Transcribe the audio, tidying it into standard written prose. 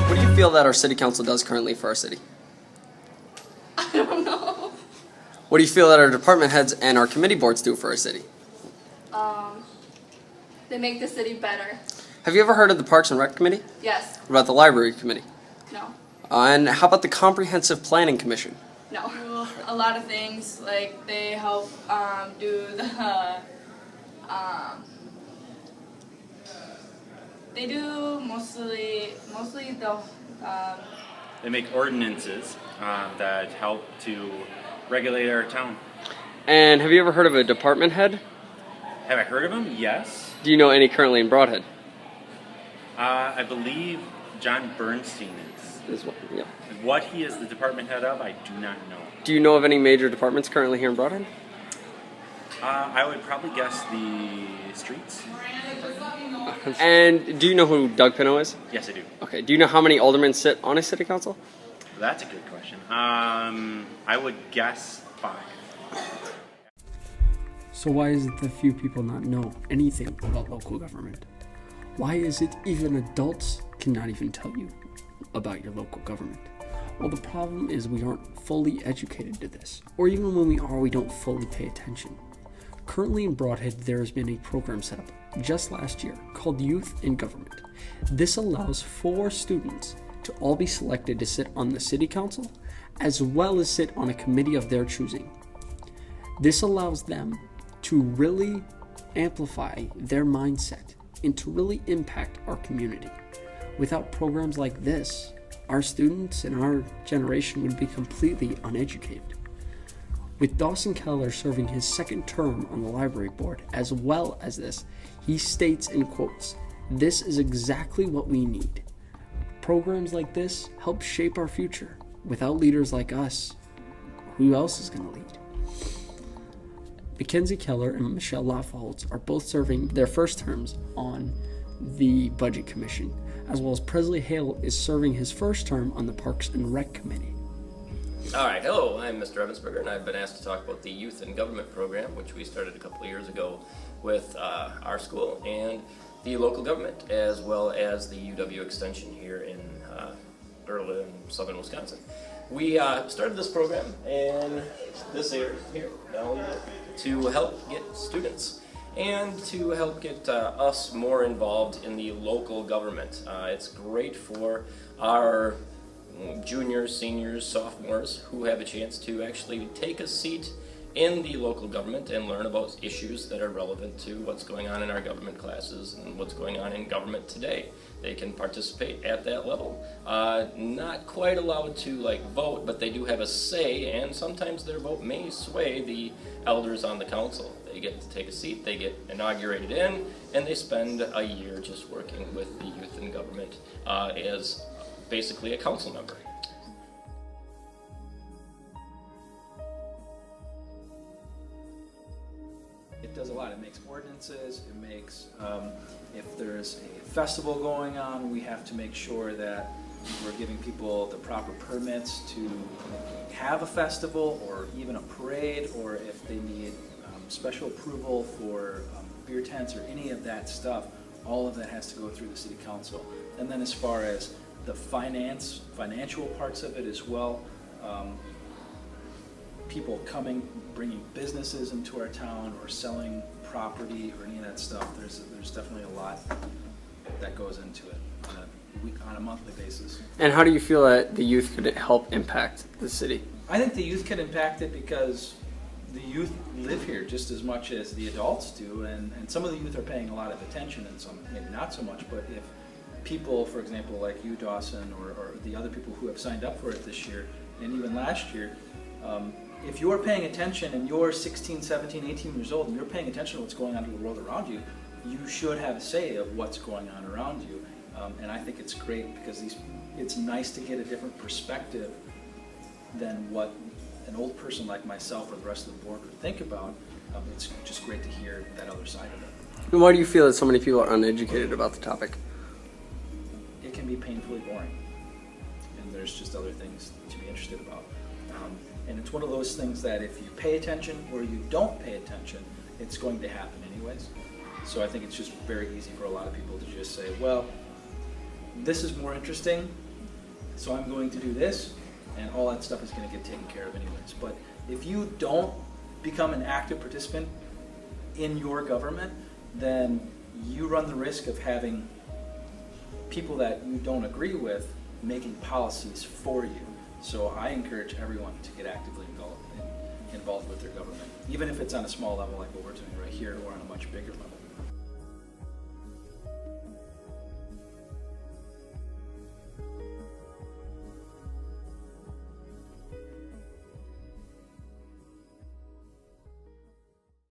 What do you feel that our city council does currently for our city? I don't know. What do you feel that our department heads and our committee boards do for our city? They make the city better. Have you ever heard of the Parks and Rec Committee? Yes. What about the Library Committee? No. And how about the Comprehensive Planning Commission? No. Well, a lot of things, like they help do the they do mostly the They make ordinances that help to regulate our town. And have you ever heard of a department head? Have I heard of them? Yes. Do you know any currently in Brodhead? I believe John Bernstein is. Yeah. What he is the department head of, I do not know. Do you know of any major departments currently here in Brodhead? I would probably guess the streets. And do you know who Doug Pino is? Yes, I do. Okay. Do you know how many aldermen sit on a city council? That's a good question. I would guess 5. So why is it that few people not know anything about local government? Why is it even adults cannot even tell you about your local government? Well, the problem is we aren't fully educated to this, or even when we are, we don't fully pay attention. Currently in Brodhead, there has been a program set up just last year called Youth in Government. This allows 4 students to all be selected to sit on the city council, as well as sit on a committee of their choosing. This allows them to really amplify their mindset and to really impact our community. Without programs like this, our students and our generation would be completely uneducated. With Dawson Keller serving his 2nd term on the library board, as well as this, he states in quotes, "This is exactly what we need. Programs like this help shape our future. Without leaders like us, who else is going to lead?" Mackenzie Keller and Michelle Laffholtz are both serving their 1st terms on the Budget Commission, as well as Presley Hale is serving his 1st term on the Parks and Rec Committee. All right, hello, I'm Mr. Evansberger, and I've been asked to talk about the Youth in Government program, which we started a couple of years ago with our school and the local government, as well as the UW Extension here in Berlin, southern Wisconsin. We started this program in this area here, down here, to help get students and to help get us more involved in the local government. It's great for our juniors, seniors, sophomores who have a chance to actually take a seat in the local government and learn about issues that are relevant to what's going on in our government classes and what's going on in government today. They can participate at that level. Not quite allowed to vote, but they do have a say, and sometimes their vote may sway the elders on the council. They get to take a seat, they get inaugurated in, and they spend a year just working with the youth in government as basically a council member. It does a lot. It makes ordinances, it makes, if there's a festival going on, we have to make sure that we're giving people the proper permits to have a festival or even a parade, or if they need special approval for beer tents or any of that stuff, all of that has to go through the city council. And then as far as the financial parts of it as well, people coming, bringing businesses into our town or selling property or any of that stuff, there's definitely a lot that goes into it on a monthly basis. And how do you feel that the youth could help impact the city? I think the youth can impact it because the youth live here just as much as the adults do, and some of the youth are paying a lot of attention and some maybe not so much, but if people, for example, like you, Dawson, or the other people who have signed up for it this year and even last year, if you're paying attention and you're 16, 17, 18 years old and you're paying attention to what's going on in the world around you, you should have a say of what's going on around you. And I think it's great because it's nice to get a different perspective than what an old person like myself or the rest of the board would think about. It's just great to hear that other side of it. And why do you feel that so many people are uneducated about the topic? It can be painfully boring, and there's just other things to be interested about. And it's one of those things that if you pay attention or you don't pay attention, it's going to happen anyways. So I think it's just very easy for a lot of people to just say, well, this is more interesting, so I'm going to do this, and all that stuff is going to get taken care of anyways. But if you don't become an active participant in your government, then you run the risk of having people that you don't agree with making policies for you. So I encourage everyone to get actively involved with their government, even if it's on a small level like what we're doing right here or on a much bigger level.